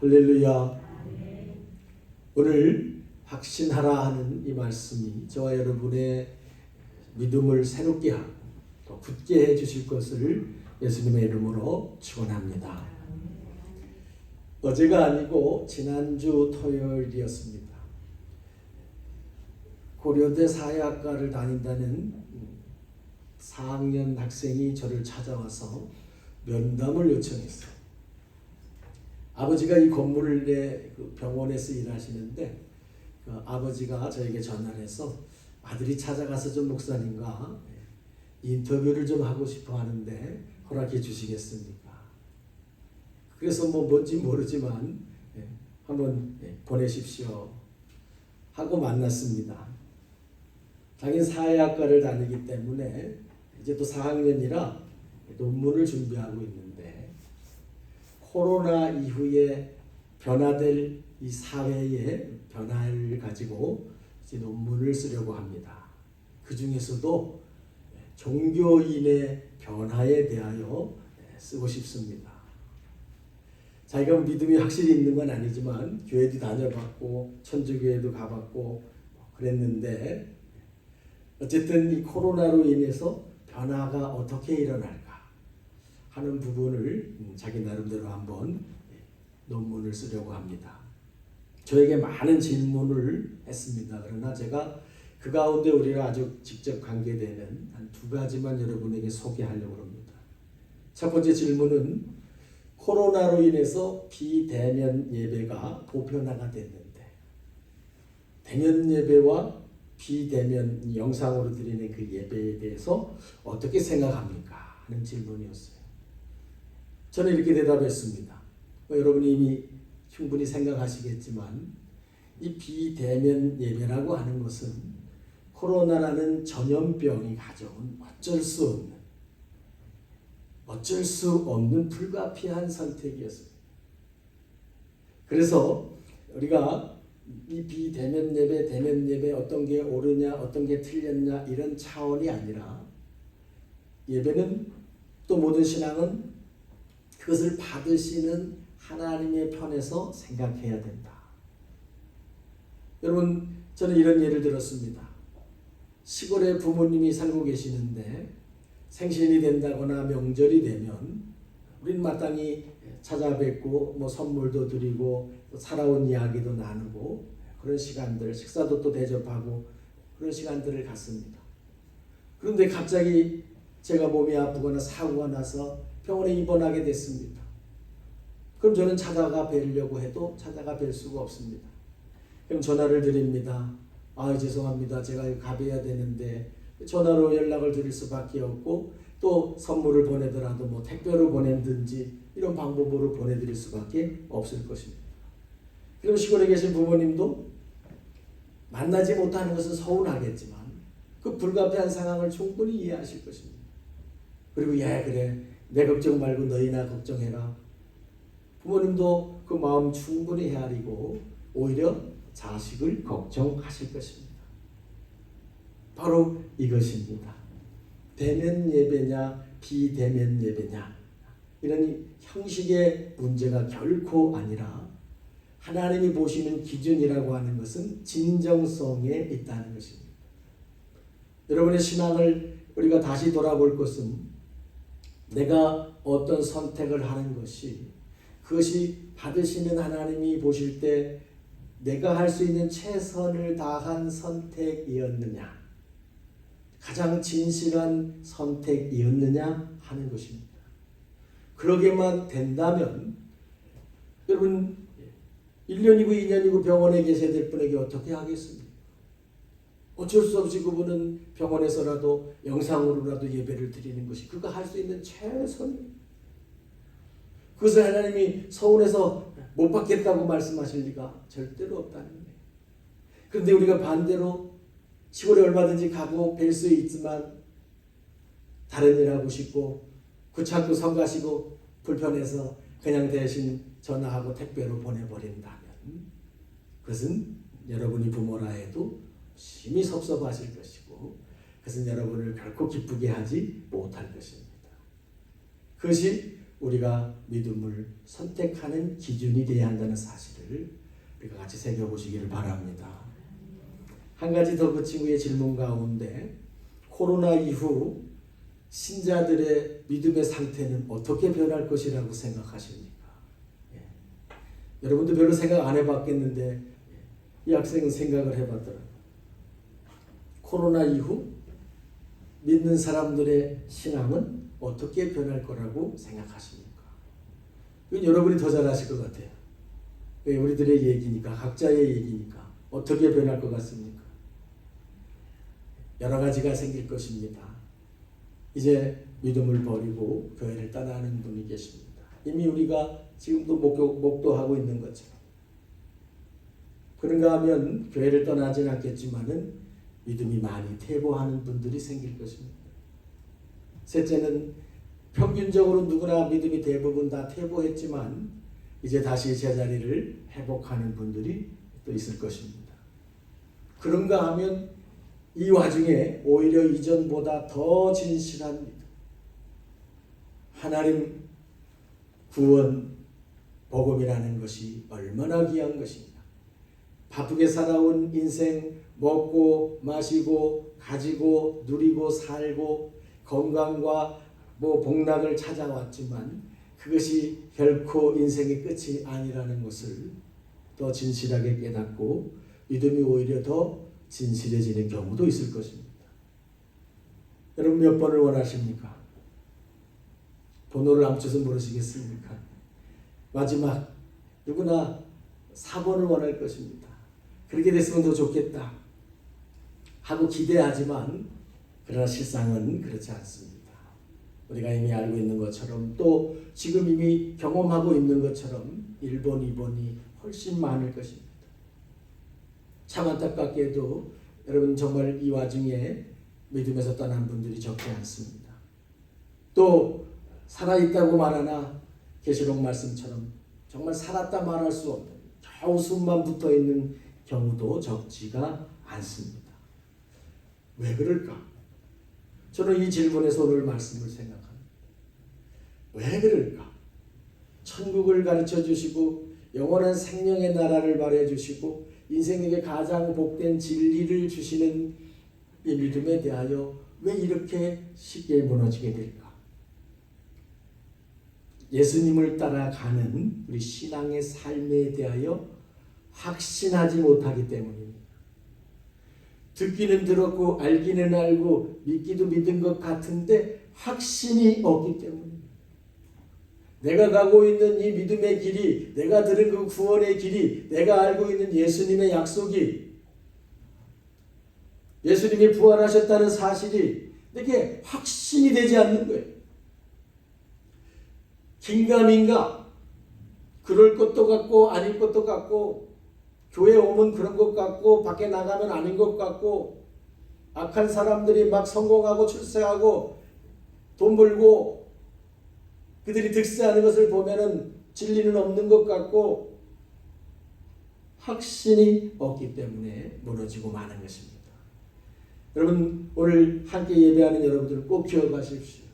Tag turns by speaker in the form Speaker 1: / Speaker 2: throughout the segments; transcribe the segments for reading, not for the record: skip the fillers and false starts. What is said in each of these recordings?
Speaker 1: 할렐루야. 오늘 확신하라 하는 이 말씀이 저와 여러분의 믿음을 새롭게 하고 또 굳게 해주실 것을 예수님의 이름으로 축원합니다. 어제가 아니고 지난주 토요일이었습니다. 고려대 사회학과를 다닌다는 4학년 학생이 저를 찾아와서 면담을 요청했어요. 아버지가 이 건물 내 병원에서 일하시는데 아버지가 저에게 전화를 해서 아들이 찾아가서 좀 목사님과 인터뷰를 좀 하고 싶어 하는데 허락해 주시겠습니까? 그래서 뭔지 모르지만 한번 보내십시오 하고 만났습니다. 자기는 사회학과를 다니기 때문에 이제 또 4학년이라 논문을 준비하고 있는데 코로나 이후에 변화될 이 사회의 변화를 가지고 이제 논문을 쓰려고 합니다. 그 중에서도 종교인의 변화에 대하여 쓰고 싶습니다. 자기가 믿음이 확실히 있는 건 아니지만 교회도 다녀봤고 천주교회도 가봤고 그랬는데 어쨌든 이 코로나로 인해서 변화가 어떻게 일어날까 하는 부분을 자기 나름대로 한번 논문을 쓰려고 합니다. 저에게 많은 질문을 했습니다. 그러나 제가 그 가운데 우리가 아주 직접 관계되는 한 두 가지만 여러분에게 소개하려고 합니다. 첫 번째 질문은 코로나로 인해서 비대면 예배가 보편화가 됐는데 대면 예배와 비대면 영상으로 드리는 그 예배에 대해서 어떻게 생각합니까? 하는 질문이었어요. 저는 이렇게 대답했습니다. 여러분이 이미 충분히 생각하시겠지만 이 비대면 예배라고 하는 것은 코로나라는 전염병이 가져온 어쩔 수 없는 불가피한 선택이었습니다. 그래서 우리가 이 비대면 예배, 대면 예배 어떤 게 옳으냐, 어떤 게 틀렸냐 이런 차원이 아니라 예배는 또 모든 신앙은 그것을 받으시는 하나님의 편에서 생각해야 된다. 여러분, 저는 이런 예를 들었습니다. 시골에 부모님이 살고 계시는데 생신이 된다거나 명절이 되면 우리는 마땅히 찾아뵙고 선물도 드리고 살아온 이야기도 나누고 그런 시간들, 식사도 또 대접하고 그런 시간들을 갖습니다. 그런데 갑자기 제가 몸이 아프거나 사고가 나서 병원에 입원하게 됐습니다. 그럼 저는 찾아가 뵈려고 해도 찾아가 뵐 수가 없습니다. 그럼 전화를 드립니다. 죄송합니다. 제가 가봐야 되는데 전화로 연락을 드릴 수밖에 없고 또 선물을 보내더라도 택배로 보내든지 이런 방법으로 보내드릴 수밖에 없을 것입니다. 그럼 시골에 계신 부모님도 만나지 못하는 것은 서운하겠지만 그 불가피한 상황을 충분히 이해하실 것입니다. 그리고 그래 내 걱정 말고 너희나 걱정해라. 부모님도 그 마음 충분히 헤아리고 오히려 자식을 걱정하실 것입니다. 바로 이것입니다. 대면 예배냐 비대면 예배냐 이런 형식의 문제가 결코 아니라 하나님이 보시는 기준이라고 하는 것은 진정성에 있다는 것입니다. 여러분의 신앙을 우리가 다시 돌아볼 것은 내가 어떤 선택을 하는 것이 그것이 받으시는 하나님이 보실 때 내가 할 수 있는 최선을 다한 선택이었느냐, 가장 진실한 선택이었느냐 하는 것입니다. 그러게만 된다면 여러분 1년이고 2년이고 병원에 계셔야 될 분에게 어떻게 하겠습니까? 어쩔 수 없이 그분은 병원에서라도 영상으로라도 예배를 드리는 것이 그가 할 수 있는 최선입니다. 그것을 하나님이 서운해서 못 받겠다고 말씀하실 리가 절대로 없다는 거예요. 그런데 우리가 반대로 시골에 얼마든지 가고 뵐 수 있지만 다른 일 하고 싶고 귀찮고 성가시고 불편해서 그냥 대신 전화하고 택배로 보내버린다면 그것은 여러분이 부모라 해도 심히 섭섭하실 것이고 그것은 여러분을 결코 기쁘게 하지 못할 것입니다. 그것이 우리가 믿음을 선택하는 기준이 되어야 한다는 사실을 우리가 같이 새겨보시기를 바랍니다. 한 가지 더 그 친구의 질문 가운데 코로나 이후 신자들의 믿음의 상태는 어떻게 변할 것이라고 생각하십니까? 여러분도 별로 생각 안 해봤겠는데 이 학생은 생각을 해봤더라고요. 코로나 이후 믿는 사람들의 신앙은 어떻게 변할 거라고 생각하십니까? 이건 여러분이 더 잘 아실 것 같아요. 우리들의 얘기니까, 각자의 얘기니까 어떻게 변할 것 같습니까? 여러 가지가 생길 것입니다. 이제 믿음을 버리고 교회를 떠나는 분이 계십니다. 이미 우리가 지금도 목도하고 있는 것처럼. 그런가 하면 교회를 떠나진 않겠지만은 믿음이 많이 퇴보하는 분들이 생길 것입니다. 셋째는 평균적으로 누구나 믿음이 대부분 다 퇴보했지만 이제 다시 제자리를 회복하는 분들이 또 있을 것입니다. 그런가 하면 이 와중에 오히려 이전보다 더 진실한 믿음, 하나님 구원, 복음이라는 것이 얼마나 귀한 것입니다. 바쁘게 살아온 인생, 먹고 마시고 가지고 누리고 살고 건강과 복락을 찾아왔지만 그것이 결코 인생의 끝이 아니라는 것을 더 진실하게 깨닫고 믿음이 오히려 더 진실해지는 경우도 있을 것입니다. 여러분 몇 번을 원하십니까? 번호를 안 붙여서 모르시겠습니까? 마지막 누구나 4번을 원할 것입니다. 그렇게 됐으면 더 좋겠다 하고 기대하지만 그러나 실상은 그렇지 않습니다. 우리가 이미 알고 있는 것처럼 또 지금 이미 경험하고 있는 것처럼 1번, 2번이 훨씬 많을 것입니다. 참 안타깝게도 여러분 정말 이 와중에 믿음에서 떠난 분들이 적지 않습니다. 또 살아있다고 말하나 계시록 말씀처럼 정말 살았다 말할 수 없는 겨우 숨만 붙어있는 경우도 적지가 않습니다. 왜 그럴까? 저는 이 질문에서 오늘 말씀을 생각합니다. 왜 그럴까? 천국을 가르쳐 주시고 영원한 생명의 나라를 말해 주시고 인생에게 가장 복된 진리를 주시는 이 믿음에 대하여 왜 이렇게 쉽게 무너지게 될까? 예수님을 따라가는 우리 신앙의 삶에 대하여 확신하지 못하기 때문입니다. 듣기는 들었고 알기는 알고 믿기도 믿은 것 같은데 확신이 없기 때문입니다. 내가 가고 있는 이 믿음의 길이, 내가 들은 그 구원의 길이, 내가 알고 있는 예수님의 약속이, 예수님이 부활하셨다는 사실이 내게 확신이 되지 않는 거예요. 긴가민가, 그럴 것도 같고 아닐 것도 같고, 교회 오면 그런 것 같고 밖에 나가면 아닌 것 같고, 악한 사람들이 막 성공하고 출세하고 돈 벌고 그들이 득세하는 것을 보면은 진리는 없는 것 같고 확신이 없기 때문에 무너지고 마는 것입니다. 여러분 오늘 함께 예배하는 여러분들 꼭 기억하십시오.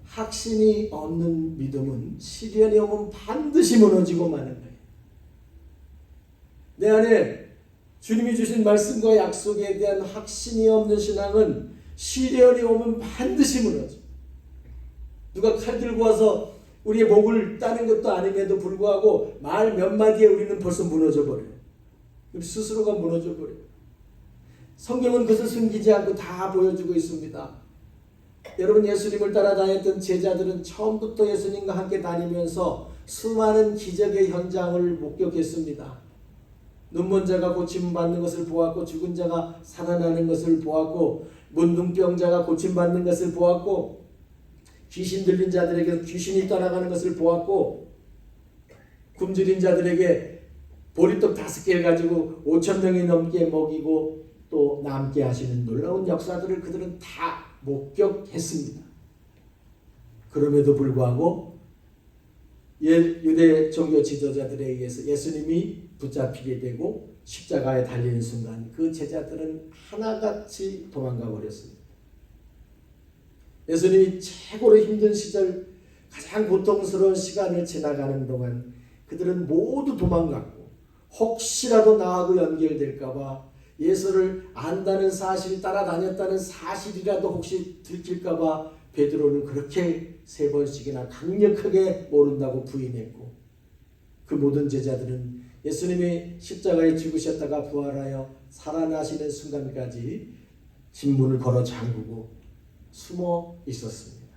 Speaker 1: 확신이 없는 믿음은 시련이 오면 반드시 무너지고 마는 거예요. 내 안에 주님이 주신 말씀과 약속에 대한 확신이 없는 신앙은 시련이 오면 반드시 무너져. 누가 칼 들고 와서 우리의 목을 따는 것도 아님에도 불구하고 말 몇 마디에 우리는 벌써 무너져 버려요. 우리 스스로가 무너져 버려요. 성경은 그것을 숨기지 않고 다 보여주고 있습니다. 여러분 예수님을 따라다녔던 제자들은 처음부터 예수님과 함께 다니면서 수많은 기적의 현장을 목격했습니다. 눈먼 자가 고침받는 것을 보았고 죽은 자가 살아나는 것을 보았고 문둥병자가 고침받는 것을 보았고 귀신 들린 자들에게 귀신이 떠나가는 것을 보았고 굶주린 자들에게 보리떡 5개를 가지고 5,000명이 넘게 먹이고 또 남게 하시는 놀라운 역사들을 그들은 다 목격했습니다. 그럼에도 불구하고 유대 종교 지도자들에 의해서 예수님이 붙잡히게 되고 십자가에 달리는 순간 그 제자들은 하나같이 도망가 버렸습니다. 예수님이 최고로 힘든 시절 가장 고통스러운 시간을 지나가는 동안 그들은 모두 도망갔고 혹시라도 나하고 연결될까봐 예수를 안다는 사실, 따라다녔다는 사실이라도 혹시 들킬까봐 베드로는 그렇게 3번씩이나 강력하게 모른다고 부인했고, 그 모든 제자들은 예수님이 십자가에 죽으셨다가 부활하여 살아나시는 순간까지 진문을 걸어 잠그고 숨어 있었습니다.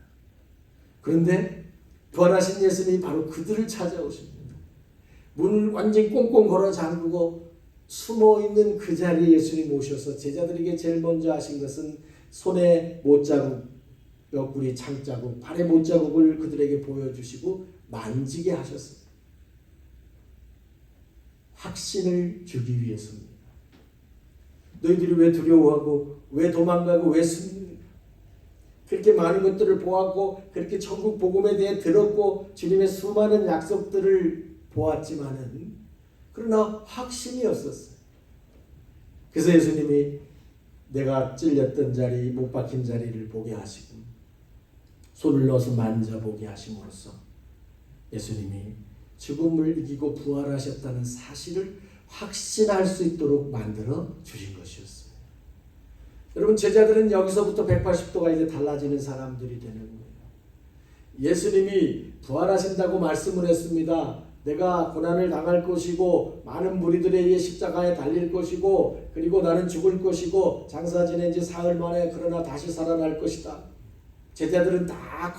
Speaker 1: 그런데 부활하신 예수님이 바로 그들을 찾아오십니다. 문을 완전히 꽁꽁 걸어 잠그고 숨어있는 그 자리에 예수님이 오셔서 제자들에게 제일 먼저 하신 것은 손에 못자국, 옆구리 창자국, 발에 못자국을 그들에게 보여주시고 만지게 하셨습니다. 확신을 주기 위해서입니다. 너희들이 왜 두려워하고 왜 도망가고 왜 숨습니까? 그렇게 많은 것들을 보았고 그렇게 천국 복음에 대해 들었고 주님의 수많은 약속들을 보았지만은 그러나 확신이 없었어요. 그래서 예수님이 내가 찔렸던 자리, 못 박힌 자리를 보게 하시고 손을 넣어서 만져보게 하심으로써 예수님이 죽음을 이기고 부활하셨다는 사실을 확신할 수 있도록 만들어 주신 것이었어요. 여러분, 제자들은 여기서부터 180도가 이제 달라지는 사람들이 되는 거예요. 예수님이 부활하신다고 말씀을 했습니다. 내가 고난을 당할 것이고 많은 무리들에 의해 십자가에 달릴 것이고 그리고 나는 죽을 것이고 장사 지낸 지 사흘 만에 그러나 다시 살아날 것이다. 제자들은 다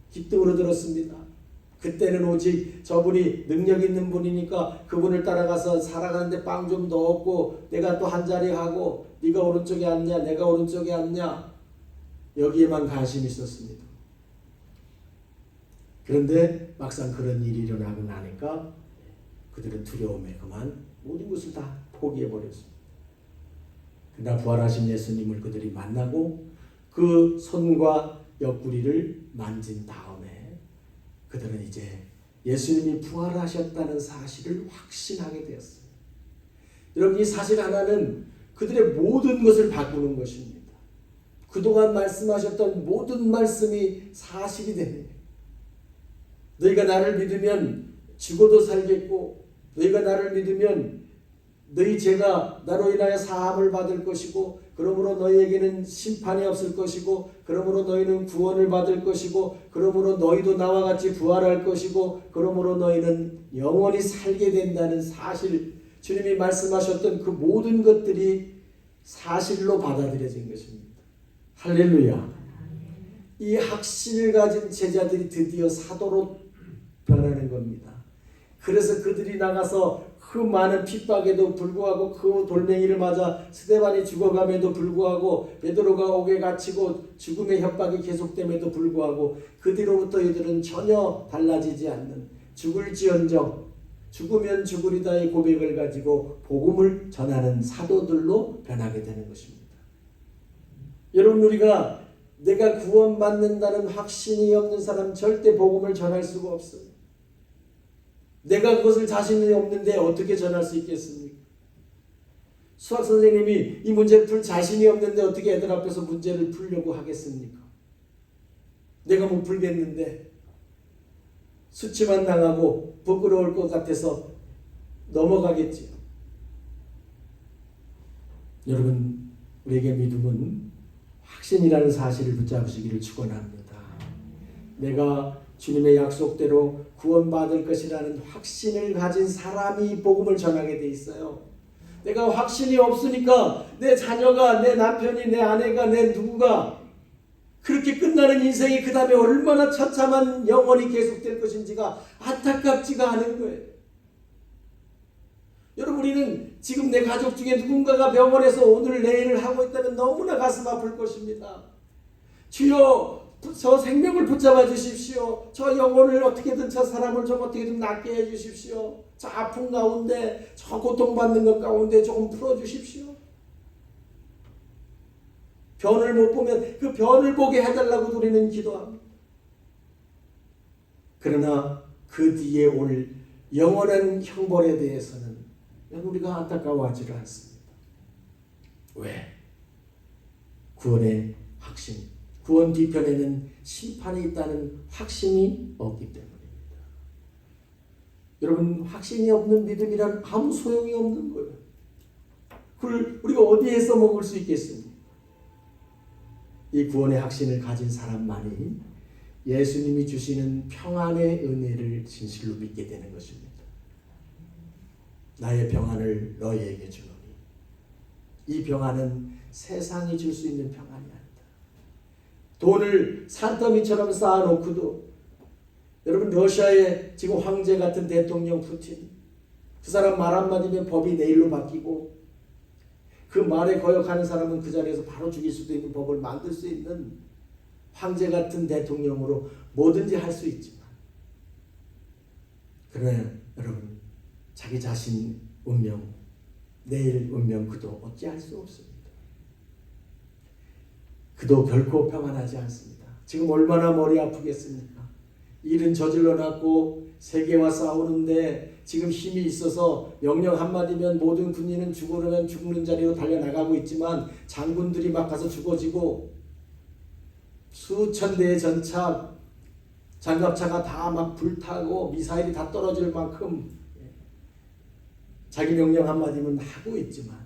Speaker 1: 기쁨으로 들었습니다. 그때는 오직 저분이 능력 있는 분이니까 그분을 따라가서 살아가는데 빵 좀 넣었고 내가 또 한자리 하고 네가 오른쪽에 앉냐 내가 오른쪽에 앉냐 여기에만 관심이 있었습니다. 그런데 막상 그런 일이 일어나고 나니까 그들은 두려움에 그만 모든 것을 다 포기해버렸습니다. 그러나 부활하신 예수님을 그들이 만나고 그 손과 옆구리를 만진 다음에 그들은 이제 예수님이 부활하셨다는 사실을 확신하게 되었어요. 여러분, 이 사실 하나는 그들의 모든 것을 바꾸는 것입니다. 그동안 말씀하셨던 모든 말씀이 사실이 됩니다. 너희가 나를 믿으면 죽어도 살겠고 너희가 나를 믿으면 너희 죄가 나로 인하여 사함을 받을 것이고 그러므로 너희에게는 심판이 없을 것이고 그러므로 너희는 구원을 받을 것이고 그러므로 너희도 나와 같이 부활할 것이고 그러므로 너희는 영원히 살게 된다는 사실, 주님이 말씀하셨던 그 모든 것들이 사실로 받아들여진 것입니다. 할렐루야. 이 확신을 가진 제자들이 드디어 사도로 변하는 겁니다. 그래서 그들이 나가서 그 많은 핍박에도 불구하고 그 돌멩이를 맞아 스데반이 죽어감에도 불구하고 베드로가 옥에 갇히고 죽음의 협박이 계속됨에도 불구하고 그 뒤로부터 이들은 전혀 달라지지 않는 죽을지언정 죽으면 죽으리다의 고백을 가지고 복음을 전하는 사도들로 변하게 되는 것입니다. 여러분, 우리가 내가 구원받는다는 확신이 없는 사람 절대 복음을 전할 수가 없어요. 내가 그것을 자신이 없는데 어떻게 전할 수 있겠습니까? 수학 선생님이 이 문제를 풀 자신이 없는데 어떻게 애들 앞에서 문제를 풀려고 하겠습니까? 내가 못 풀겠는데 수치만 당하고 부끄러울 것 같아서 넘어가겠지요. 여러분, 우리에게 믿음은 확신이라는 사실을 붙잡으시기를 축원합니다. 내가 주님의 약속대로 구원받을 것이라는 확신을 가진 사람이 복음을 전하게 돼 있어요. 내가 확신이 없으니까 내 자녀가, 내 남편이, 내 아내가, 내 누구가 그렇게 끝나는 인생이 그 다음에 얼마나 처참한 영원히 계속될 것인지가 안타깝지가 않은 거예요. 여러분, 우리는 지금 내 가족 중에 누군가가 병원에서 오늘 내일을 하고 있다면 너무나 가슴 아플 것입니다. 주여, 저 생명을 붙잡아 주십시오. 저 영혼을 어떻게든, 저 사람을 좀 어떻게든 낫게 해 주십시오. 저 아픔 가운데, 저 고통받는 것 가운데 조금 풀어 주십시오. 변을 못 보면 그 변을 보게 해달라고 우리는 기도합니다. 그러나 그 뒤에 올 영원한 형벌에 대해서는 우리가 안타까워하지를 않습니다. 왜? 구원의 확신, 구원 뒤편에는 심판이 있다는 확신이 없기 때문입니다. 여러분, 확신이 없는 믿음이란 아무 소용이 없는 거예요. 그걸 우리가 어디에서 먹을 수 있겠습니까? 이 구원의 확신을 가진 사람만이 예수님이 주시는 평안의 은혜를 진실로 믿게 되는 것입니다. 나의 평안을 너희에게 주노니 이 평안은 세상이 줄 수 있는 평안이 아니다. 돈을 산더미처럼 쌓아놓고도 여러분, 러시아의 지금 황제 같은 대통령 푸틴, 그 사람 말 한마디면 법이 내일로 바뀌고 그 말에 거역하는 사람은 그 자리에서 바로 죽일 수도 있는 법을 만들 수 있는 황제 같은 대통령으로 뭐든지 할 수 있지만, 그러나 여러분, 자기 자신 운명, 내일 운명 그도 어찌할 수 없습니다. 그도 결코 평안하지 않습니다. 지금 얼마나 머리 아프겠습니까? 일은 저질러 놨고 세계와 싸우는데 지금 힘이 있어서 명령 한마디면 모든 군인은 죽으려면 죽는 자리로 달려나가고 있지만 장군들이 막 가서 죽어지고 수천 대의 전차, 장갑차가 다 막 불타고 미사일이 다 떨어질 만큼 자기 명령 한마디면 하고 있지만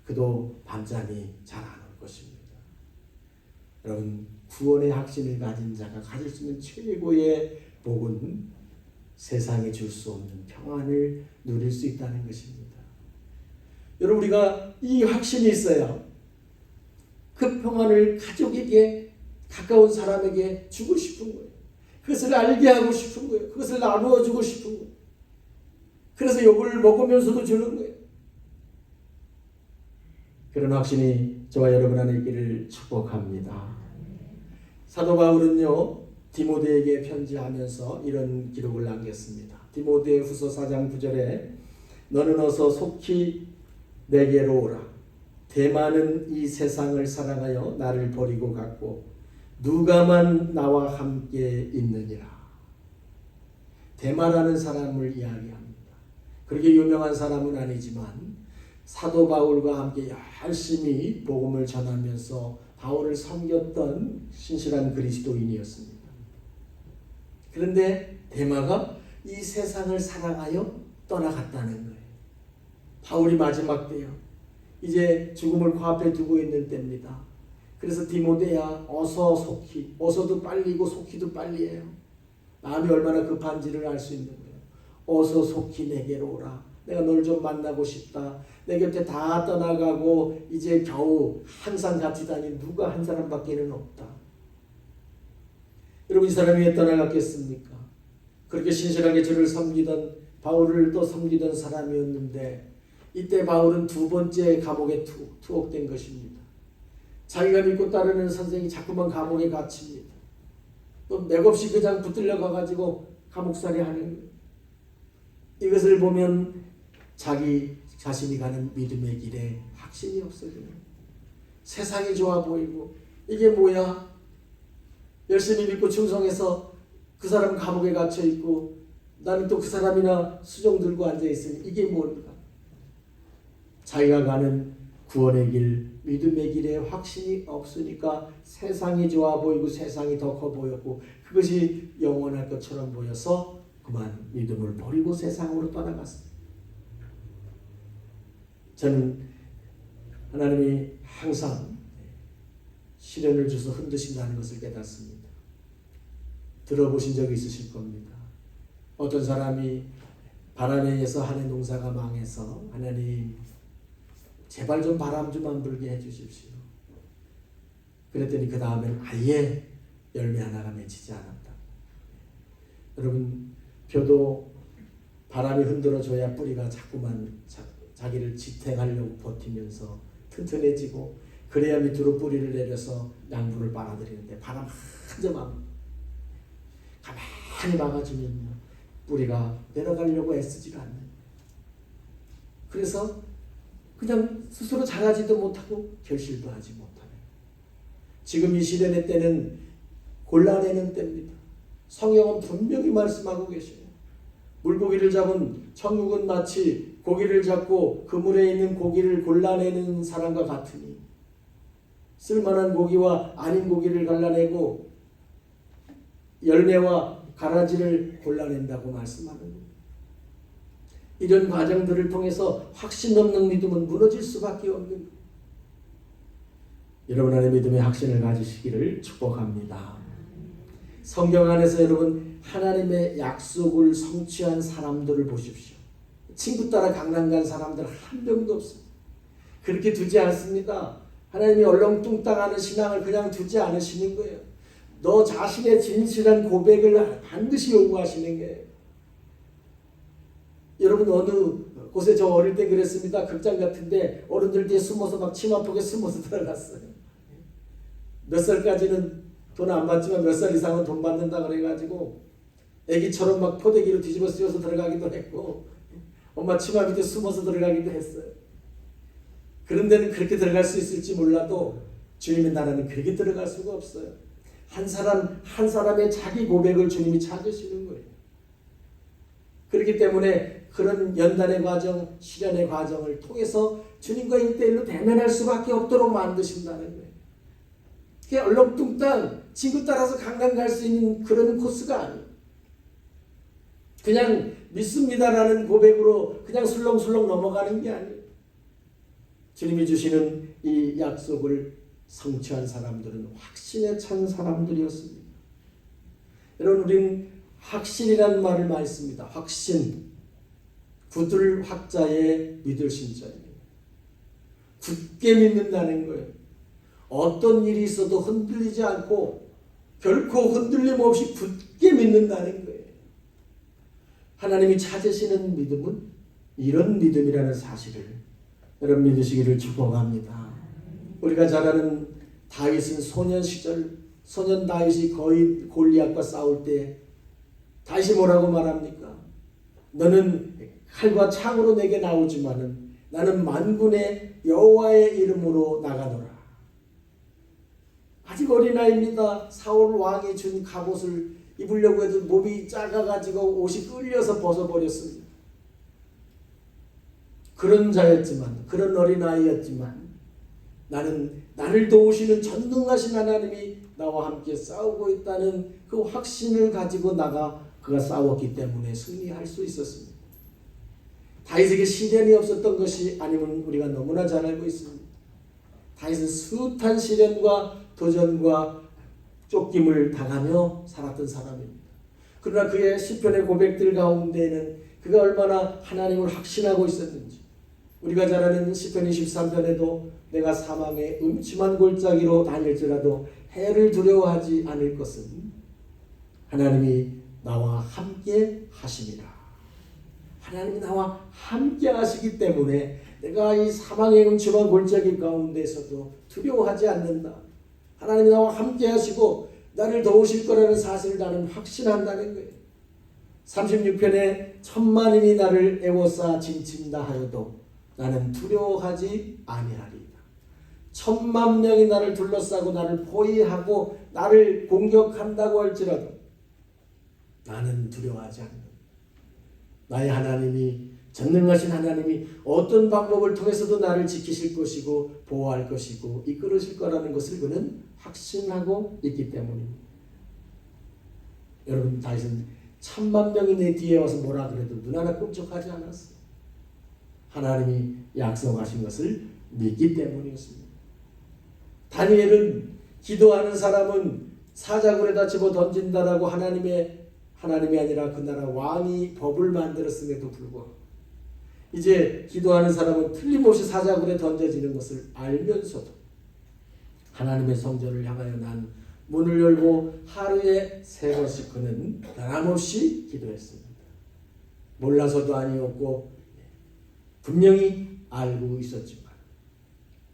Speaker 1: 그도 밤잠이 잘 안 올 것입니다. 여러분, 구원의 확신을 가진 자가 가질 수 있는 최고의 복은 세상에 줄 수 없는 평안을 누릴 수 있다는 것입니다. 여러분, 우리가 이 확신이 있어야 그 평안을 가족에게, 가까운 사람에게 주고 싶은 거예요. 그것을 알게 하고 싶은 거예요. 그것을 나누어 주고 싶은 거예요. 그래서 욕을 먹으면서도 주는 거예요. 그런 확신이 저와 여러분 안에 있기를 축복합니다. 사도 바울은요, 디모데에게 편지하면서 이런 기록을 남겼습니다. 디모데 후서 4장 9절에 너는 어서 속히 내게로 오라. 대마는 이 세상을 사랑하여 나를 버리고 갔고 누가만 나와 함께 있느니라. 대마라는 사람을 이야기합니다. 그렇게 유명한 사람은 아니지만 사도 바울과 함께 열심히 복음을 전하면서 바울을 섬겼던 신실한 그리스도인이었습니다. 그런데 대마가 이 세상을 사랑하여 떠나갔다는 거예요. 바울이 마지막 때요, 이제 죽음을 코앞에 두고 있는 때입니다. 그래서 디모데야, 어서 속히, 어서도 빨리고 속히도 빨리예요. 마음이 얼마나 급한지를 알 수 있는 거예요. 어서 속히 내게로 오라. 내가 널 좀 만나고 싶다. 내 곁에 다 떠나가고 이제 겨우 항상 같이 다닌 누가 한 사람밖에는 없다. 여러분, 이 사람이 왜 떠나갔겠습니까? 그렇게 신실하게 저를 섬기던, 바울을 또 섬기던 사람이었는데 이때 바울은 두 번째 감옥에 투옥된 것입니다. 자기가 믿고 따르는 선생이 자꾸만 감옥에 갇힙니다. 또 맥없이 그냥 붙들려 가가지고 감옥살이 하는 거예요. 이것을 보면 자기 자신이 가는 믿음의 길에 확신이 없어져요. 세상이 좋아 보이고 이게 뭐야? 열심히 믿고 충성해서 그 사람 감옥에 갇혀 있고 나는 또 그 사람이나 수종 들고 앉아 있으니 이게 뭘까? 자기가 가는 구원의 길, 믿음의 길에 확신이 없으니까 세상이 좋아 보이고 세상이 더 커 보였고 그것이 영원할 것처럼 보여서 그만 믿음을 버리고 세상으로 떠나갔습니다. 저는 하나님이 항상 시련을 줘서 흔드신다는 것을 깨닫습니다. 들어보신 적이 있으실 겁니다. 어떤 사람이 바람에 의해서 하는 농사가 망해서 하나님 제발 좀 바람 좀 안 불게 해주십시오. 그랬더니 그 다음엔 아예 열매 하나가 맺히지 않았다. 여러분, 벼도 바람이 흔들어줘야 뿌리가 자꾸만 자기를 지탱하려고 버티면서 튼튼해지고 그래야 밑으로 뿌리를 내려서 양분을 빨아들이는데 바람 한 점 안 가만히 막아주면요 뿌리가 내려가려고 애쓰지가 않는. 그래서 그냥 스스로 자라지도 못하고 결실도 하지 못하는. 지금 이 시련의 때는 골라내는 때입니다. 성경은 분명히 말씀하고 계셔요. 물고기를 잡은 천국은 마치 고기를 잡고 그물에 있는 고기를 골라내는 사람과 같으니 쓸만한 고기와 아닌 고기를 갈라내고 열매와 가라지를 골라낸다고 말씀하는 거예요. 이런 과정들을 통해서 확신 없는 믿음은 무너질 수밖에 없는 거예요. 여러분 안에 믿음의 확신을 가지시기를 축복합니다. 성경 안에서 여러분 하나님의 약속을 성취한 사람들을 보십시오. 친구 따라 강남 간 사람들 한 명도 없어요. 그렇게 두지 않습니다. 하나님이 얼렁뚱땅하는 신앙을 그냥 두지 않으시는 거예요. 너 자신의 진실한 고백을 반드시 요구하시는 거예요. 여러분 어느 곳에 저 어릴 때 그랬습니다. 극장 같은데 어른들 뒤에 숨어서 막 치마폭에 숨어서 들어갔어요. 몇 살까지는 돈 안 받지만 몇 살 이상은 돈 받는다 그래가지고 애기처럼 막 포대기로 뒤집어 쓰여서 들어가기도 했고 엄마 치마 밑에 숨어서 들어가기도 했어요. 그런 데는 그렇게 들어갈 수 있을지 몰라도 주님의 나라는 그렇게 들어갈 수가 없어요. 한 사람 한 사람의 자기 고백을 주님이 찾으시는 거예요. 그렇기 때문에 그런 연단의 과정, 시련의 과정을 통해서 주님과 1대1로 대면할 수밖에 없도록 만드신다는 거예요. 그게 얼렁뚱땅 친구 따라서 강남 갈 수 있는 그런 코스가 아니에요. 그냥 믿습니다라는 고백으로 그냥 술렁술렁 넘어가는 게 아니에요. 주님이 주시는 이 약속을 성취한 사람들은 확신에 찬 사람들이었습니다. 여러분 우리는 확신이라는 말을 많이 씁니다. 확신, 굳을 확자의 믿을 신자입니다. 굳게 믿는다는 거예요. 어떤 일이 있어도 흔들리지 않고 결코 흔들림 없이 굳게 믿는다는 거예요. 하나님이 찾으시는 믿음은 이런 믿음이라는 사실을 여러분 믿으시기를 축복합니다. 우리가 잘 아는 다윗은 소년 시절 소년 다윗이 거의 골리앗과 싸울 때 다윗이 뭐라고 말합니까? 너는 칼과 창으로 내게 나오지만은 나는 만군의 여호와의 이름으로 나가노라. 아직 어린아이입니다. 사울 왕이 준 갑옷을 입으려고 해도 몸이 작아가지고 옷이 끌려서 벗어버렸습니다. 그런 자였지만, 그런 어린아이였지만 나는 나를 도우시는 전능하신 하나님이 나와 함께 싸우고 있다는 그 확신을 가지고 그가 싸웠기 때문에 승리할 수 있었습니다. 다윗에게 시련이 없었던 것이 아니면 우리가 너무나 잘 알고 있습니다. 다윗은 숱한 시련과 도전과 쫓김을 당하며 살았던 사람입니다. 그러나 그의 시편의 고백들 가운데에는 그가 얼마나 하나님을 확신하고 있었는지 우리가 잘 아는 시편 23편에도 내가 사망의 음침한 골짜기로 다닐지라도 해를 두려워하지 않을 것은 하나님이 나와 함께 하심이라. 하나님이 나와 함께 하시기 때문에 내가 이 사망의 음침한 골짜기 가운데서도 두려워하지 않는다. 하나님이 나와 함께 하시고 나를 도우실 거라는 사실을 나는 확신한다는 거예요. 36편에 천만인이 나를 애워싸 진친다 하여도 나는 두려워하지 아니하리이다. 10,000,000명이 나를 둘러싸고 나를 포위하고 나를 공격한다고 할지라도 나는 두려워하지 않는다. 나의 하나님이 전능하신 하나님이 어떤 방법을 통해서도 나를 지키실 것이고 보호할 것이고 이끌으실 거라는 것을 그는 확신하고 있기 때문입니다. 여러분 다윗은 10,000,000명이 내 뒤에 와서 뭐라 그래도 눈 하나 끔찍하지 않았어요. 하나님이 약속하신 것을 믿기 때문이었습니다. 다니엘은 기도하는 사람은 사자굴에다 집어 던진다라고 하나님이 아니라 그 나라 왕이 법을 만들었음에도 불구하고 이제 기도하는 사람은 틀림없이 사자굴에 던져지는 것을 알면서도 하나님의 성전을 향하여 난 문을 열고 하루에 3번씩 그는 변함없이 기도했습니다. 몰라서도 아니었고 분명히 알고 있었지만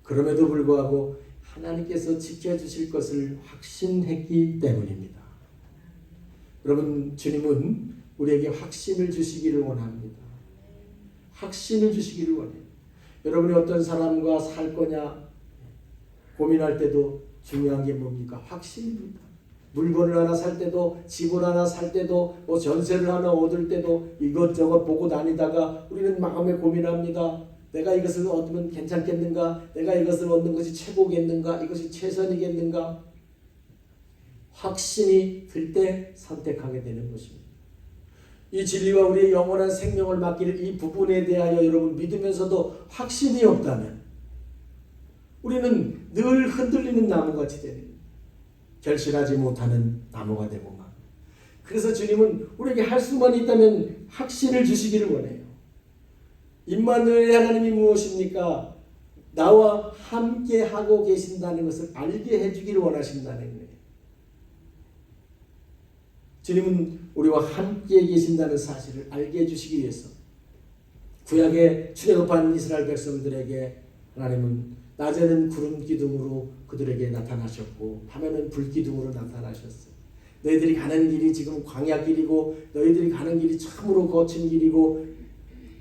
Speaker 1: 그럼에도 불구하고 하나님께서 지켜주실 것을 확신했기 때문입니다. 여러분 주님은 우리에게 확신을 주시기를 원합니다. 확신을 주시기를 원해요. 여러분이 어떤 사람과 살 거냐 고민할 때도 중요한 게 뭡니까? 확신입니다. 물건을 하나 살 때도 집을 하나 살 때도 전세를 하나 얻을 때도 이것저것 보고 다니다가 우리는 마음에 고민합니다. 내가 이것을 얻으면 괜찮겠는가? 내가 이것을 얻는 것이 최고겠는가? 이것이 최선이겠는가? 확신이 들 때 선택하게 되는 것입니다. 이 진리와 우리의 영원한 생명을 맡기는 이 부분에 대하여 여러분 믿으면서도 확신이 없다면 우리는 늘 흔들리는 나무같이 되는 거예요. 결실하지 못하는 나무가 되고 막. 그래서 주님은 우리에게 할 수만 있다면 확신을 주시기를 원해요. 임마누엘의 하나님이 무엇입니까? 나와 함께 하고 계신다는 것을 알게 해주기를 원하신다는 거예요. 주님은 우리와 함께 계신다는 사실을 알게 해주시기 위해서 구약에 출애굽한 이스라엘 백성들에게 하나님은 낮에는 구름 기둥으로 그들에게 나타나셨고 밤에는 불 기둥으로 나타나셨어요. 너희들이 가는 길이 지금 광야 길이고 너희들이 가는 길이 참으로 거친 길이고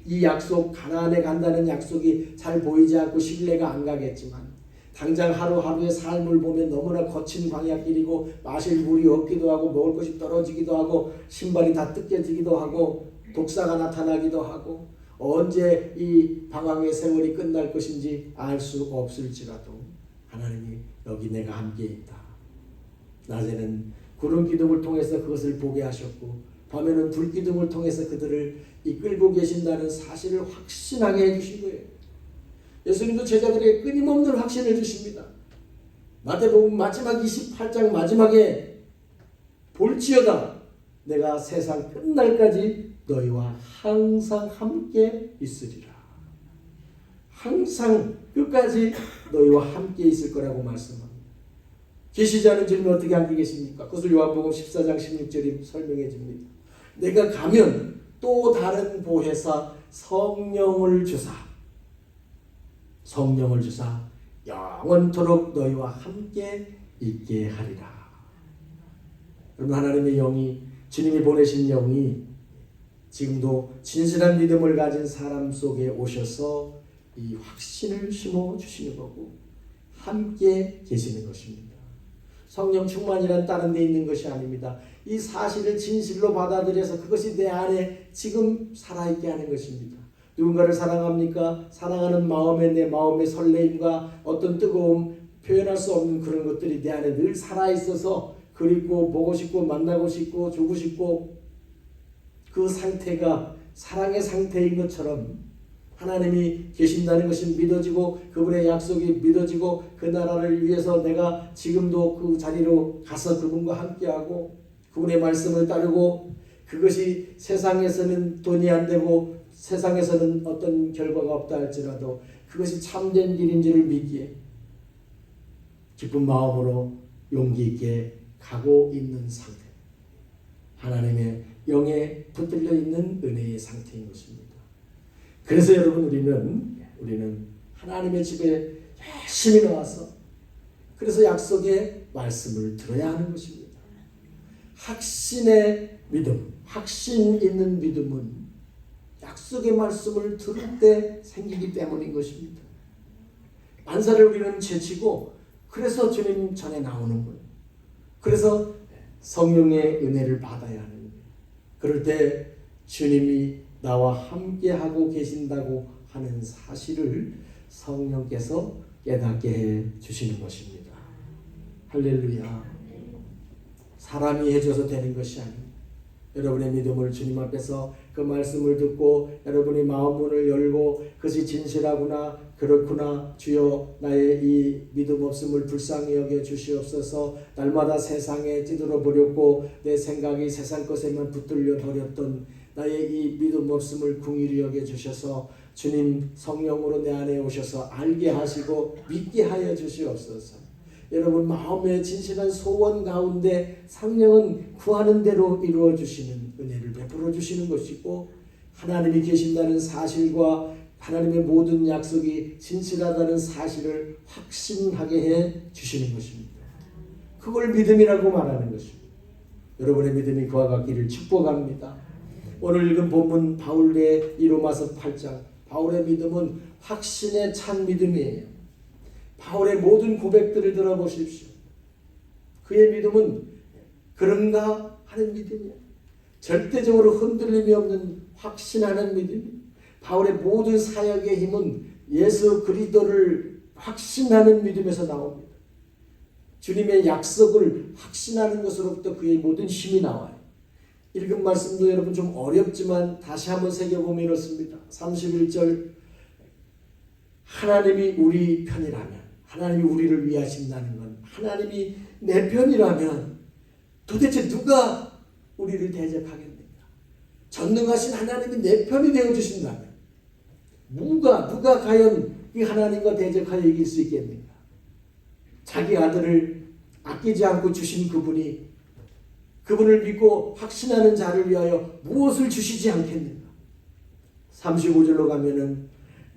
Speaker 1: 이 약속 가나안에 간다는 약속이 잘 보이지 않고 신뢰가 안 가겠지만 당장 하루하루의 삶을 보면 너무나 거친 광야길이고 마실 물이 없기도 하고 먹을 것이 떨어지기도 하고 신발이 다 뜯겨지기도 하고 독사가 나타나기도 하고 언제 이 방황의 세월이 끝날 것인지 알 수 없을지라도 하나님이 여기 내가 함께 있다. 낮에는 구름 기둥을 통해서 그것을 보게 하셨고 밤에는 불 기둥을 통해서 그들을 이끌고 계신다는 사실을 확신하게 해주신 거예요. 예수님도 제자들에게 끊임없는 확신을 주십니다. 마태복음 마지막 28장 마지막에 볼지어다 내가 세상 끝날까지 너희와 항상 함께 있으리라. 항상 끝까지 너희와 함께 있을 거라고 말씀합니다. 계시지 않은 주님이 어떻게 함께 계십니까? 그것을 요한복음 14장 16절이 설명해 줍니다. 내가 가면 또 다른 보혜사 성령을 주사 영원토록 너희와 함께 있게 하리라. 여러분 하나님의 영이 주님이 보내신 영이 지금도 진실한 믿음을 가진 사람 속에 오셔서 이 확신을 심어주시는 거고 함께 계시는 것입니다. 성령 충만이란 다른 데 있는 것이 아닙니다. 이 사실을 진실로 받아들여서 그것이 내 안에 지금 살아있게 하는 것입니다. 누군가를 사랑합니까? 사랑하는 마음에 내 마음의 설레임과 어떤 뜨거움 표현할 수 없는 그런 것들이 내 안에 늘 살아있어서 그립고 보고 싶고 만나고 싶고 주고 싶고 그 상태가 사랑의 상태인 것처럼 하나님이 계신다는 것이 믿어지고 그분의 약속이 믿어지고 그 나라를 위해서 내가 지금도 그 자리로 가서 그분과 함께하고 그분의 말씀을 따르고 그것이 세상에서는 돈이 안 되고 세상에서는 어떤 결과가 없다 할지라도 그것이 참된 길인 줄을 믿기에 기쁜 마음으로 용기 있게 가고 있는 상태, 하나님의 영에 붙들려 있는 은혜의 상태인 것입니다. 그래서 여러분 우리는 하나님의 집에 열심히 나와서 그래서 약속의 말씀을 들어야 하는 것입니다. 확신의 믿음, 확신 있는 믿음은 약속의 말씀을 들을 때 생기기 때문인 것입니다. 만사를 우리는 제치고 그래서 주님 전에 나오는 거예요. 그래서 성령의 은혜를 받아야 하는 거예요. 그럴 때 주님이 나와 함께하고 계신다고 하는 사실을 성령께서 깨닫게 해 주시는 것입니다. 할렐루야. 사람이 해줘서 되는 것이 아닙니다. 여러분의 믿음을 주님 앞에서 그 말씀을 듣고 여러분이 마음 문을 열고 그것이 진실하구나 그렇구나 주여 나의 이 믿음 없음을 불쌍히 여겨 주시옵소서. 날마다 세상에 찌들어 버렸고 내 생각이 세상 것에만 붙들려 버렸던 나의 이 믿음 없음을 긍휼히 여겨 주셔서 주님 성령으로 내 안에 오셔서 알게 하시고 믿게 하여 주시옵소서. 여러분 마음의 진실한 소원 가운데 성령은 구하는 대로 이루어 주시는 은혜를 베풀어 주시는 것이고 하나님이 계신다는 사실과 하나님의 모든 약속이 진실하다는 사실을 확신하게 해 주시는 것입니다. 그걸 믿음이라고 말하는 것입니다. 여러분의 믿음이 그와 같기를 축복합니다. 오늘 읽은 본문 바울의 이 로마서 8장 바울의 믿음은 확신에 찬 믿음이에요. 바울의 모든 고백들을 들어보십시오. 그의 믿음은 그런가 하는 믿음이에요. 절대적으로 흔들림이 없는 확신하는 믿음이에요. 바울의 모든 사역의 힘은 예수 그리스도를 확신하는 믿음에서 나옵니다. 주님의 약속을 확신하는 것으로부터 그의 모든 힘이 나와요. 읽은 말씀도 여러분 좀 어렵지만 다시 한번 새겨보면 이렇습니다. 31절, 하나님이 우리 편이라면, 하나님이 우리를 위하신다는 건 하나님이 내 편이라면 도대체 누가 우리를 대적하겠는가? 전능하신 하나님이 내 편이 되어주신다면 누가 과연 이 하나님과 대적하여 이길 수 있겠는가? 자기 아들을 아끼지 않고 주신 그분을 믿고 확신하는 자를 위하여 무엇을 주시지 않겠는가? 35절로 가면은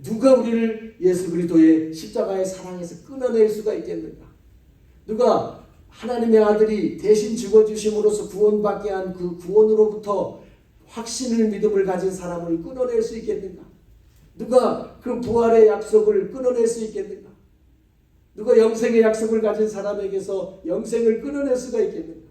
Speaker 1: 누가 우리를 예수 그리스도의 십자가의 사랑에서 끊어낼 수가 있겠는가? 누가 하나님의 아들이 대신 죽어주심으로써 구원받게 한 그 구원으로부터 확신을 믿음을 가진 사람을 끊어낼 수 있겠는가? 누가 그 부활의 약속을 끊어낼 수 있겠는가? 누가 영생의 약속을 가진 사람에게서 영생을 끊어낼 수가 있겠는가?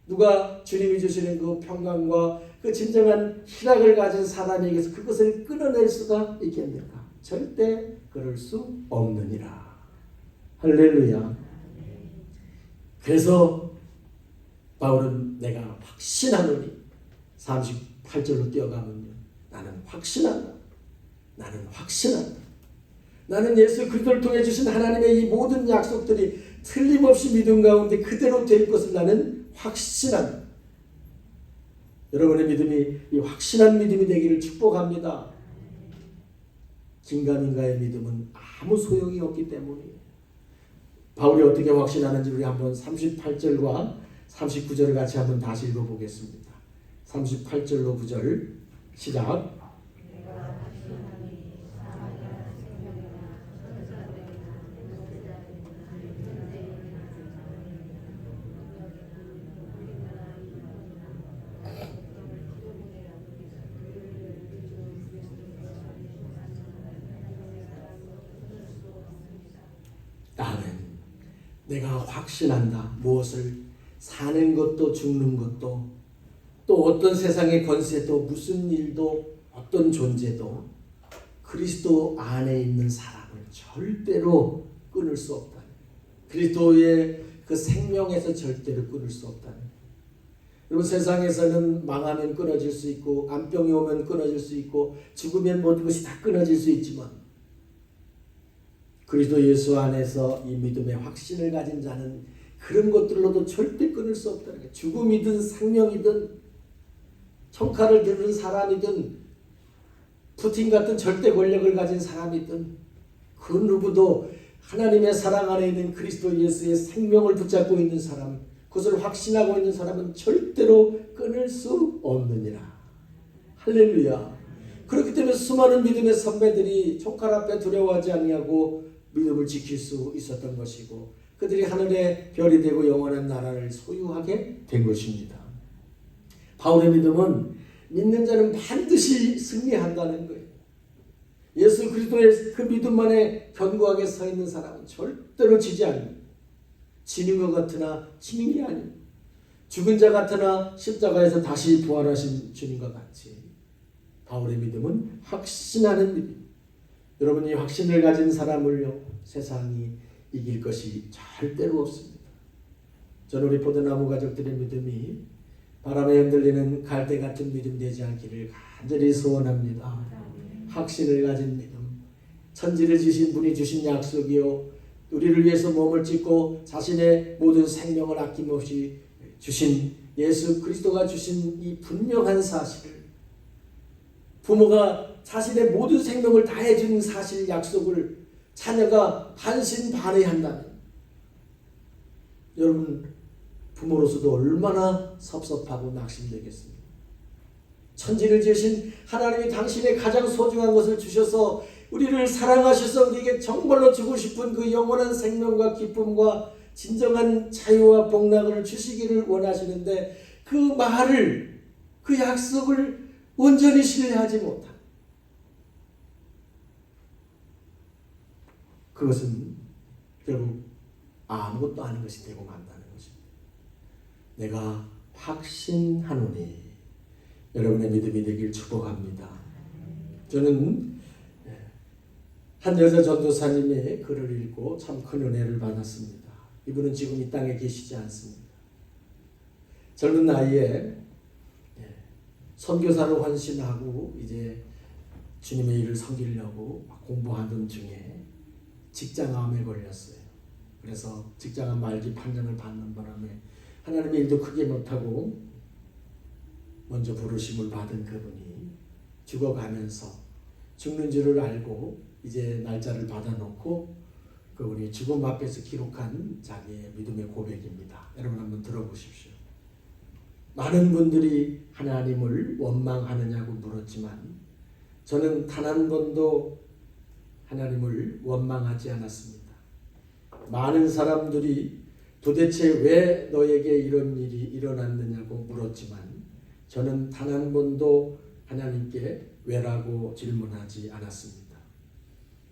Speaker 1: 누가 주님이 주시는 그 평강과 그 진정한 희락을 가진 사람에게서 그것을 끊어낼 수가 있겠는가? 절대 그럴 수 없느니라. 할렐루야. 그래서 바울은 내가 확신하노니 38절로 뛰어가면요. 나는 확신한다. 나는 확신한다. 나는 예수 그리스도를 통해 주신 하나님의 이 모든 약속들이 틀림없이 믿음 가운데 그대로 될 것을 나는 확신한다. 여러분의 믿음이 이 확신한 믿음이 되기를 축복합니다. 긴가민가의 믿음은 아무 소용이 없기 때문이에요. 바울이 어떻게 확신하는지 우리 한번 38절과 39절을 같이 한번 다시 읽어보겠습니다. 38절로 9절 시작. 아멘. 내가 확신한다. 무엇을? 사는 것도 죽는 것도 또 어떤 세상의 권세도 무슨 일도 어떤 존재도 그리스도 안에 있는 사람을 절대로 끊을 수 없다. 그리스도의 그 생명에서 절대로 끊을 수 없다. 여러분 세상에서는 망하면 끊어질 수 있고 암병이 오면 끊어질 수 있고 죽으면 모든 것이 다 끊어질 수 있지만 그리스도 예수 안에서 이 믿음의 확신을 가진 자는 그런 것들로도 절대 끊을 수 없다는 거예요. 죽음이든 생명이든 총칼을 들은 사람이든 푸틴 같은 절대 권력을 가진 사람이든 그 누구도 하나님의 사랑 안에 있는 그리스도 예수의 생명을 붙잡고 있는 사람, 그것을 확신하고 있는 사람은 절대로 끊을 수 없느니라. 할렐루야. 그렇기 때문에 수많은 믿음의 선배들이 총칼 앞에 두려워하지 아니하고 믿음을 지킬 수 있었던 것이고 그들이 하늘의 별이 되고 영원한 나라를 소유하게 된 것입니다. 바울의 믿음은 믿는 자는 반드시 승리한다는 거예요. 예수 그리스도의 그 믿음만에 견고하게 서 있는 사람은 절대로 지지 않습니다. 지는 것 같으나 지는 게 아닙니다. 죽은 자 같으나 십자가에서 다시 부활하신 주님과 같이 바울의 믿음은 확신하는 믿음. 여러분이 확신을 가진 사람을요 세상이 이길 것이 절대로 없습니다. 저는 우리 포도나무 가족들의 믿음이 바람에 흔들리는 갈대 같은 믿음 되지 않기를 간절히 소원합니다. 확신을 가진 믿음, 천지를 지신 분이 주신 약속이요 우리를 위해서 몸을 찢고 자신의 모든 생명을 아낌없이 주신 예수 그리스도가 주신 이 분명한 사실을 부모가 자신의 모든 생명을 다해준 사실 약속을 자녀가 반신반의한다면 여러분 부모로서도 얼마나 섭섭하고 낙심되겠습니까? 천지를 지으신 하나님이 당신의 가장 소중한 것을 주셔서 우리를 사랑하셔서 우리에게 정말로 주고 싶은 그 영원한 생명과 기쁨과 진정한 자유와 복락을 주시기를 원하시는데 그 말을 그 약속을 온전히 신뢰하지 못한 그것은 결국 아무것도 아닌 것이 되고 만다는 것입니다. 내가 확신하노니 여러분의 믿음이 되길 축복합니다. 저는 한 여자 전도사님의 글을 읽고 참 큰 은혜를 받았습니다. 이분은 지금 이 땅에 계시지 않습니다. 젊은 나이에 선교사로 헌신하고 이제 주님의 일을 섬기려고 공부하던 중에 직장암에 걸렸어요. 그래서 직장암 말기 판정을 받는 바람에 하나님의 일도 크게 못하고 먼저 부르심을 받은 그분이 죽어가면서 죽는 줄을 알고 이제 날짜를 받아놓고 그분이 죽음 앞에서 기록한 자기의 믿음의 고백입니다. 여러분 한번 들어보십시오. 많은 분들이 하나님을 원망하느냐고 물었지만 저는 단 한 번도 하나님을 원망하지 않았습니다. 많은 사람들이 도대체 왜 너에게 이런 일이 일어났느냐고 물었지만 저는 단 한 번도 하나님께 왜라고 질문하지 않았습니다.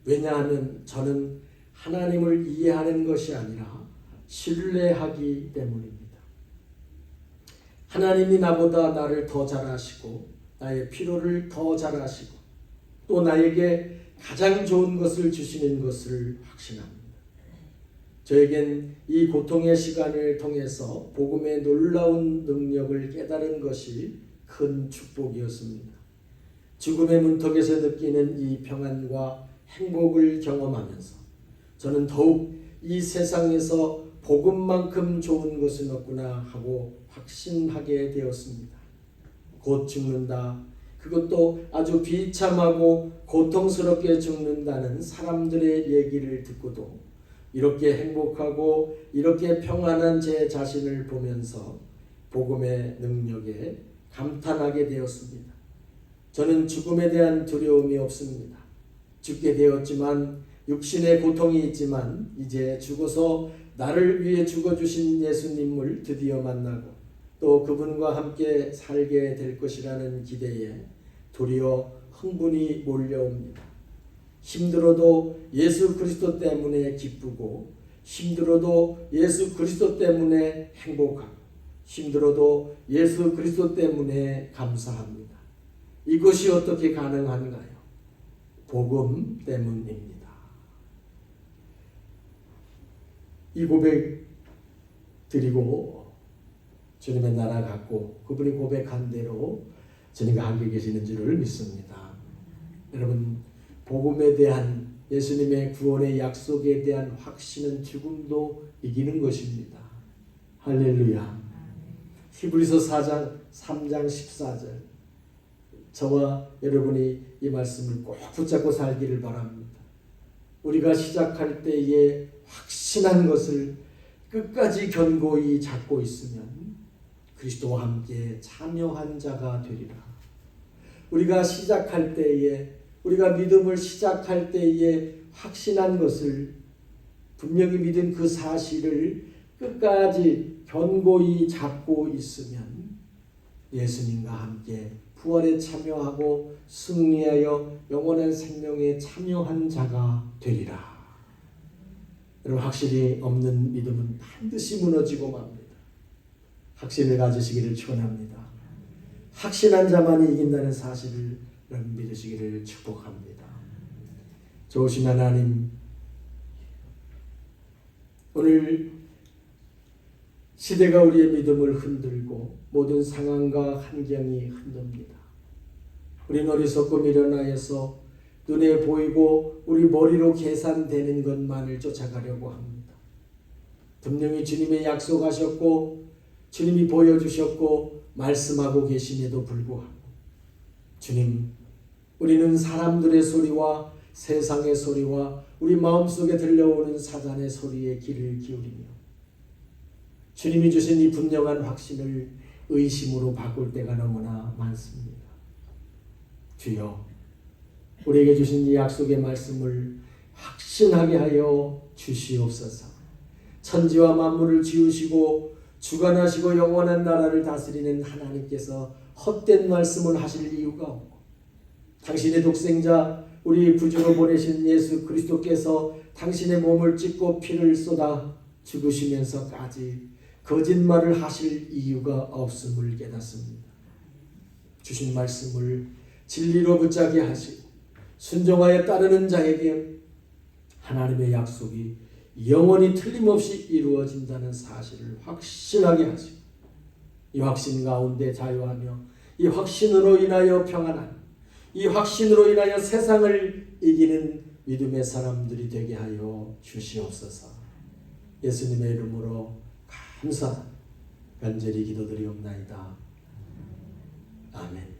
Speaker 1: 왜냐하면 저는 하나님을 이해하는 것이 아니라 신뢰하기 때문입니다. 하나님이 나보다 나를 더 잘 아시고 나의 필요를 더 잘 아시고 또 나에게 가장 좋은 것을 주시는 것을 확신합니다. 저에겐 이 고통의 시간을 통해서 복음의 놀라운 능력을 깨달은 것이 큰 축복이었습니다. 죽음의 문턱에서 느끼는 이 평안과 행복을 경험하면서 저는 더욱 이 세상에서 복음만큼 좋은 것은 없구나 하고 확신하게 되었습니다. 곧 죽는다. 그것도 아주 비참하고 고통스럽게 죽는다는 사람들의 얘기를 듣고도 이렇게 행복하고 이렇게 평안한 제 자신을 보면서 복음의 능력에 감탄하게 되었습니다. 저는 죽음에 대한 두려움이 없습니다. 죽게 되었지만 육신의 고통이 있지만 이제 죽어서 나를 위해 죽어주신 예수님을 드디어 만나고 또 그분과 함께 살게 될 것이라는 기대에 도리어 흥분이 몰려옵니다. 힘들어도 예수 그리스도 때문에 기쁘고 힘들어도 예수 그리스도 때문에 행복하고 힘들어도 예수 그리스도 때문에 감사합니다. 이것이 어떻게 가능한가요? 복음 때문입니다. 이 고백 드리고 주님의 나라 갖고 그분이 고백한 대로 주님과 함께 계시는 줄을 믿습니다. 여러분 복음에 대한 예수님의 구원의 약속에 대한 확신은 죽음도 이기는 것입니다. 할렐루야. 히브리서 4장 3장 14절 저와 여러분이 이 말씀을 꼭 붙잡고 살기를 바랍니다. 우리가 시작할 때에 확신한 것을 끝까지 견고히 잡고 있으면 그리스도와 함께 참여한 자가 되리라. 우리가 시작할 때에 우리가 믿음을 시작할 때에 확신한 것을 분명히 믿은 그 사실을 끝까지 견고히 잡고 있으면 예수님과 함께 부활에 참여하고 승리하여 영원한 생명에 참여한 자가 되리라. 여러분 확실히 없는 믿음은 반드시 무너지고 맙니다. 확신을 가지시기를 축원합니다. 확신한 자만이 이긴다는 사실을 여러분 믿으시기를 축복합니다. 좋으신 하나님, 오늘 시대가 우리의 믿음을 흔들고 모든 상황과 환경이 흔듭니다. 우리는 어리석고 미련하여서 눈에 보이고 우리 머리로 계산되는 것만을 쫓아가려고 합니다. 분명히 주님의 약속하셨고 주님이 보여주셨고 말씀하고 계심에도 불구하고 주님, 우리는 사람들의 소리와 세상의 소리와 우리 마음속에 들려오는 사단의 소리에 귀를 기울이며 주님이 주신 이 분명한 확신을 의심으로 바꿀 때가 너무나 많습니다. 주여, 우리에게 주신 이 약속의 말씀을 확신하게 하여 주시옵소서. 천지와 만물을 지으시고 주관하시고 영원한 나라를 다스리는 하나님께서 헛된 말씀을 하실 이유가 없고 당신의 독생자 우리 구주로 보내신 예수 그리스도께서 당신의 몸을 찢고 피를 쏟아 죽으시면서까지 거짓말을 하실 이유가 없음을 깨닫습니다. 주신 말씀을 진리로 붙잡게 하시고 순종하여 따르는 자에게 하나님의 약속이 영원히 틀림없이 이루어진다는 사실을 확신하게 하시고 이 확신 가운데 자유하며 이 확신으로 인하여 평안한 이 확신으로 인하여 세상을 이기는 믿음의 사람들이 되게 하여 주시옵소서. 예수님의 이름으로 감사 간절히 기도드리옵나이다. 아멘.